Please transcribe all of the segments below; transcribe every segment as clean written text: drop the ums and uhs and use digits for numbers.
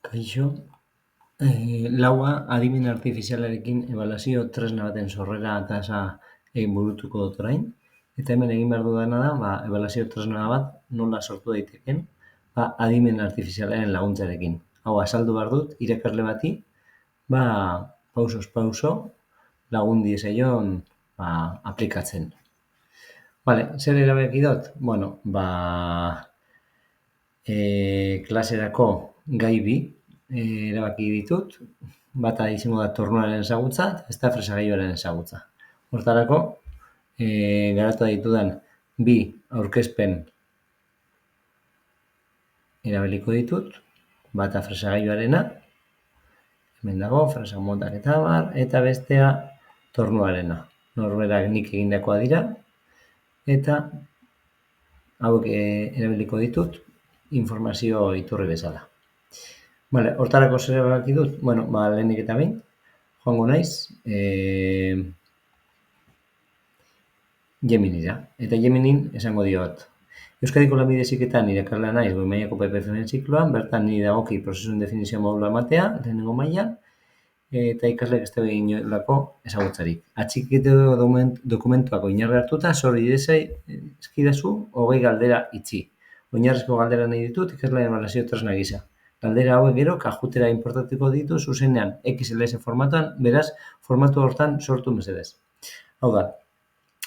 Kaixo, laua adimen artifizialarekin ebaluazio tresna baten sorrera tasa burutuko dut orain. Eta hemen egin behar dudana da, ebaluazio tresna bat nola sortu daiteken, adimen artifizialaren laguntzarekin. Hau azaldu behar dut, irakasle bati, pausoz pauso lagun diezaion aplikatzen. Zer erabaki dut? Klaserako gai bi erabaki ditut, bata izango da tornuaren ezagutza, ez da fresagailuaren ezagutza. Hortarako, garatu ditudan bi aurkezpen erabiliko ditut, bata fresagailuarena, hemen dago, fresa motak eta bar, eta bestea tornuarena. Norberak nik egindakoa dira, eta hauek erabiliko ditut informazio iturri bezala. Hortarako zer erabaki dut? Lehenik eta behin, joango naiz Geminira. Eta Geminin esango diot. Euskadiko lanbide heziketan irakaslea naiz goi mailako PPF-en zikloan, bertan niri dagoki prozesuen definizio modula ematea, lehenengo mailan, eta ikasleek ez dugu inolako ezagutzarik. Atxikite dokumentuak oinarri hartuta, sor idazkidazu 20 galdera itxi. Oinarrizko galdera nahi ditut ikaslearen ebaluazio tresna gisa. Galdera hauek gero kajutera inportatuko ditu zuzenean XLS formatuan, beraz, formatu hortan sortu mesedez. Hau da,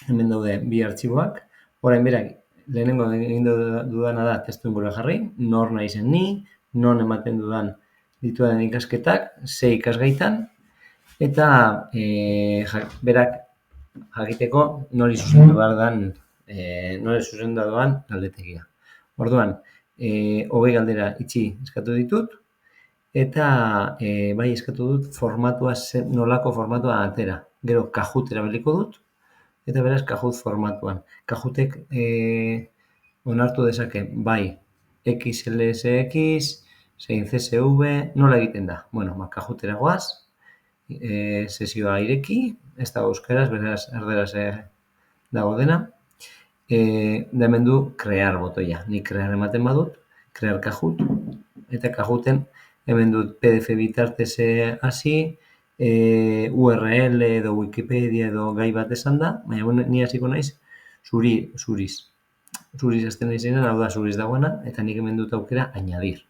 hemen daude bi artxiboak, orain berak, lehenengo egin dudana da testu ingurua jarri, nor naizen ni, non ematen dudan ditudan ikasketak, ze ikasgaitan, eta berak jakiteko nori zuzendu doan galdetegia. Orduan, 20 galdera itxi eskatu ditut, eta bai eskatu dut formatua, nolako formatua atera. Gero kajut erabiliko dut, eta beraz kajut formatuan. Kajutek onartu dezake bai XLSX, zein CSV, nola egiten da? Kajutera goaz, sesioa ireki, ez da euskaraz, beraz erderaz dago dena, da hemen du krear botoia. Nik krear ematen badut, krear kajut, eta kajuten hemen dut PDF bitartez hasi, URL edo Wikipedia edo gai bat esan da, baina ni hasiko naiz zuriz. Zuriz hasten naizenean, hau da zuriz dagoena, eta nik hemen dut aukera añadir.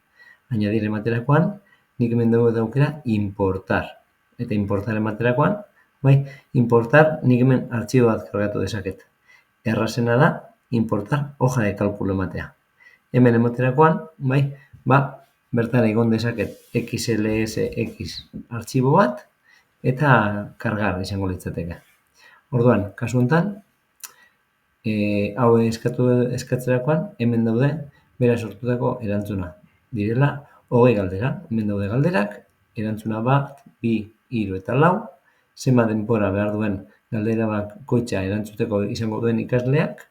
Añadir ematerakoan, nik hemen dut aukera importar. Eta importar ematerakoan, importar nik hemen artxibo bat kargatu dezaket. Errazena da, importar hoja de kalkulo ematea. Hemen ematerakoan, bertan egon dezaket XLSX artxibo bat, eta kargar izango litzateke. Orduan, kasu honetan, hau eskatzerakoan, hemen daude, bera sortutako erantzuna. Direla, 20 galdera, hemen daude galderak, erantzuna 1, 2, 3 eta 4, zenbat denbora behar duen galdera bakoitza erantzuteko izango duen ikasleak,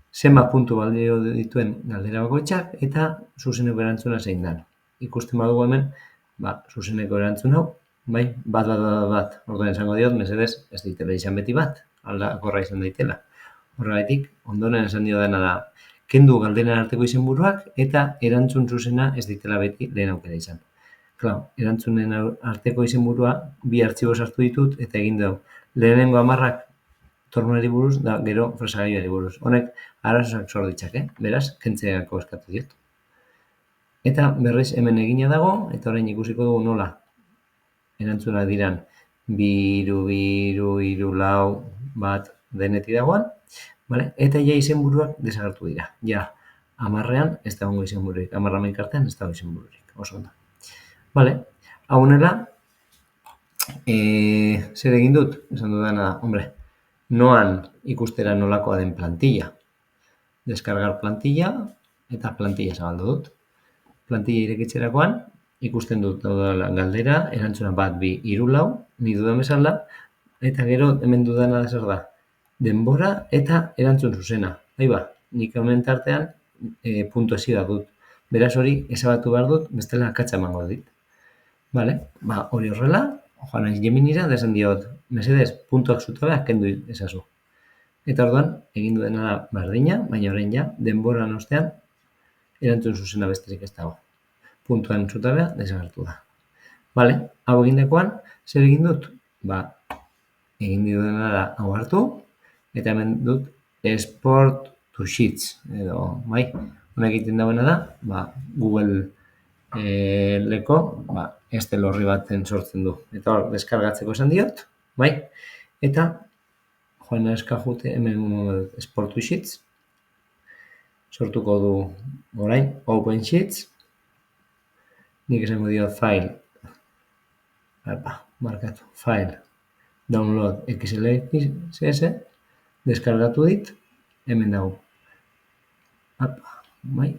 zenbat puntu balio dituen galdera bakoitzak, eta zuzeneko erantzuna zein den. Ikusten badugu hemen, zuzeneko erantzun hau, bat, orduan esango diot, mesedez, ez daitela izan beti bat, aldakorra izan daitela. Horregatik, ondoren esan dio dena da, kendu galderen arteko izenburuak eta erantzun zuzena ez daitela beti lehen aukera izan. Erantzunen arteko izenburua bi artxibo sartu ditut eta egin dugu. Lehenengo 10 tornuari buruz da gero fresagailuari buruz. Honek arazoak sor ditzake, beraz, kentzeako eskatu diot. Eta berriz hemen egina dago, eta orain ikusiko dugu nola erantzuna diran 2, 3, 4, 1 denetik dagoan, eta ja izenburuak desagertu dira. Ja, 10ean ez dago izenbururik, 10 artean ez dago izenbururik, oso ondo. Hau honela, zer egin dut? Esan dudana da, noan ikustera nolakoa den plantilla. Deskargar plantilla, eta plantilla zabaldu dut. Plantilla irekitzerakoan, ikusten dut galdera, erantzuna 1, 2, 3, 4, ni dudan bezala, eta gero hemen dudana da zer da. Denbora eta erantzun zuzena. Nik hemen tartean puntuazioa dut. Beraz hori ezabatu behar dut, bestela akatsa emango dit. Hori horrela, joan naiz Geminira, da esan diot, mesedez, puntuak zutabeak kendu ezazu. Eta orduan, egin duena da berdina, baina orain ja, denboran ostean, erantzun zuzena besterik ez dago. puntuan zutabea desagertu da. Bale, hau egindakoan, zer egin dut? Egin dudana da hau hartu, eta hemen dut export to sheets, edo, bai, hona egiten dagoena da, Google leko, Excel horri baten sortzen du. Eta hor, deskargatzeko esan diot, bai, eta joan eskajute hemen export to sheets, sortuko du orain, open sheets, nik esango dio file, markatu, file, download XLSS, deskargatu dit, hemen dago. Bai.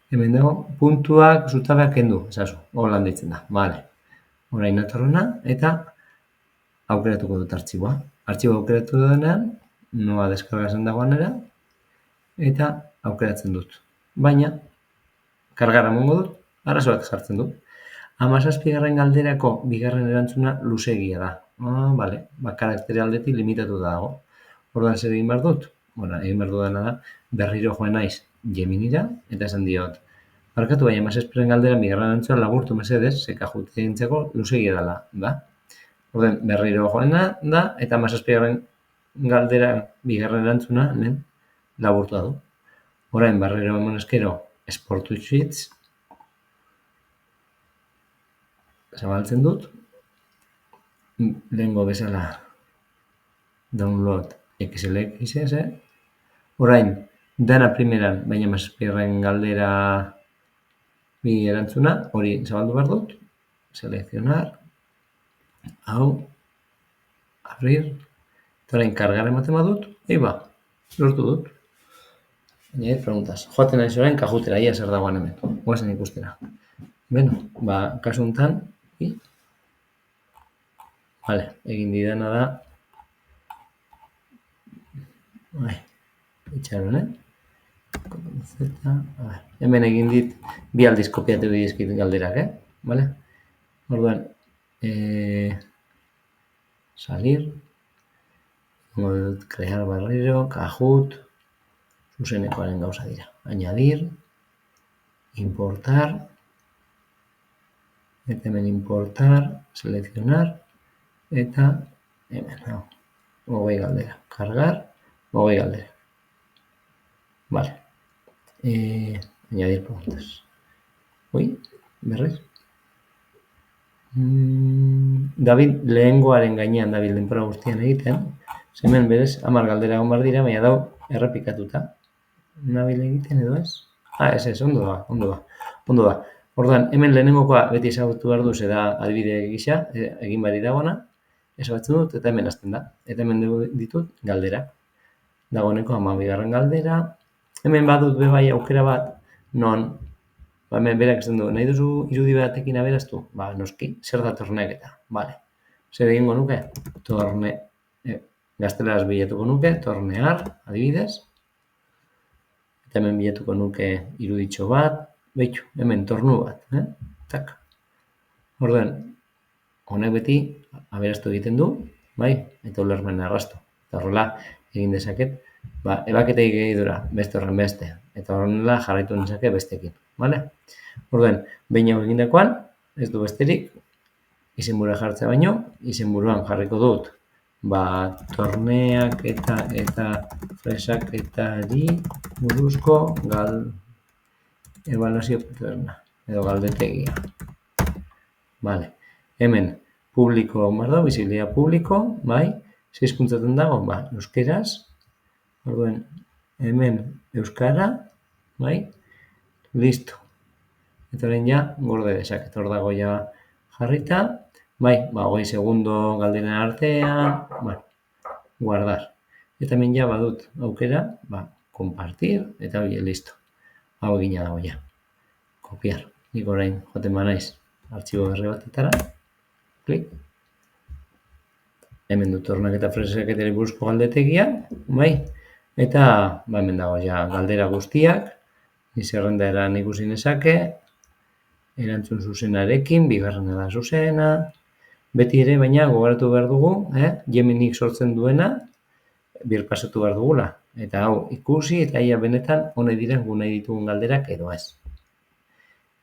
Hemen dago, puntuak, zutabeak kendu, esazu, holan ditzen da, bale. Orain natorrena, eta aukeratuko dut artxiboa. Artxiboa aukeratu denean, noa deskargazen dagoanera, eta aukeratzen dut. Baina, kargara mongo dut, arazo bat jartzen dut. 17. galderako bigarren erantzuna luzeegia da. Bale, karaktere aldetik limitatu dago. Orduan zer egin behar dut? Egin behar dudana da, berriro joan naiz Geminira, eta esan diot. Barkatu baina 17. galdera bigarren erantzuna lagurtu mesedez, sekajute dintzeko luzeegia dela, da? Orduan, berriro joana da, eta 17. galdera bigarren erantzuna lehen laburtu du. Orain, berriro emon eskero, export to sheets, zabaltzen dut, lehengo bezala download XLSS, orain, dana primeran, baina 17. galdera bi erantzuna, hori zabaldu behar dut, selekzionar, hau, abrir, eta orain, kargara ematen badut, lortu dut. Baina, preguntas. Joaten nahi zorain, kajutera, ia zer dagoan hemen. Guazen ikustera. Beno, kasu honetan, egin didana da, itxaron, hemen egin dit, bi aldiz kopiatu dizkit galderak, bale? Orduan, salir, crear barriro, kajut, zuzenekoaren gauza dira. Añadir, importar, eta hemen importar, selekzionar, eta hemen, 20 galdera. Cargar, 20 galdera. Vale. Añadir preguntas. Berriz. David lehengoaren gainean David denpora guztian egiten, hemen berez 10 galdera egon behar dira, baina dau errepikatuta. Nabil egiten edo ez? Ez, ondo da. Orduan, hemen lehenengokoa beti ezagutu behar duz, da adibide gisa, egin bari dagoena, ezagutzen dut, eta hemen hasten da. Eta hemen ditut galderak. Dagoeneko 12. galdera. Hemen badut bebai aukera bat, non, hemen berak esan du, nahi duzu irudi batekin aberaztu? Noski, zer da torneaketa? Bale. Zer egingo nuke? Gazteleraz bilatuko nuke, tornear, adibidez. Eta hemen bilatuko nuke iruditxo bat, hemen tornu bat, tak. Orduan, honek beti aberaztu egiten du, eta ulermen arrastu. Eta horrela egin dezaket, ebaketa egidura, beste horren beste, eta horrela jarraitu nezake bestekin, bale? Orduan, behin hau egindakoan, ez du besterik, izenburua jartzea baino, izenburuan jarriko dut, torneak eta fresaketari buruzko ebaluazio edo galdetegia. Vale. Hemen, publiko mardo, bizibilia publiko, zeizkuntzaten dago, euskeraz, orduan, hemen euskara, listo. Eta orain ja, gorde dezaket, hor dago ja jarrita, 20 segundo galderen artean, guardar. Eta hemen ja badut aukera, compartir, eta listo. Hau egina dago ja. Kopiar. Nik orain joaten banaiz artxibo berri batetara. Klik. Hemen dut tornak eta fresaketari buruzko galdetegia, eta hemen dago ja galdera guztiak, zerrendaeran ikusi nezake, erantzun zuzenarekin, bigarrena da zuzena, beti ere, baina gogoratu behar dugu, Geminik sortzen duena, birpasatu behar dugula. Eta hau ikusi, eta ia benetan, hone diren gu nahi ditugun galderak edo ez.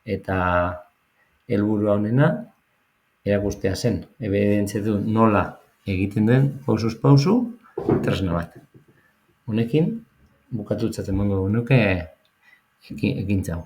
eta helburua honena erakustea zen, ebidentziatu nola egiten den pausuz pausu tresna bat. Honekin bukatutzat emango genuke ekintza hau.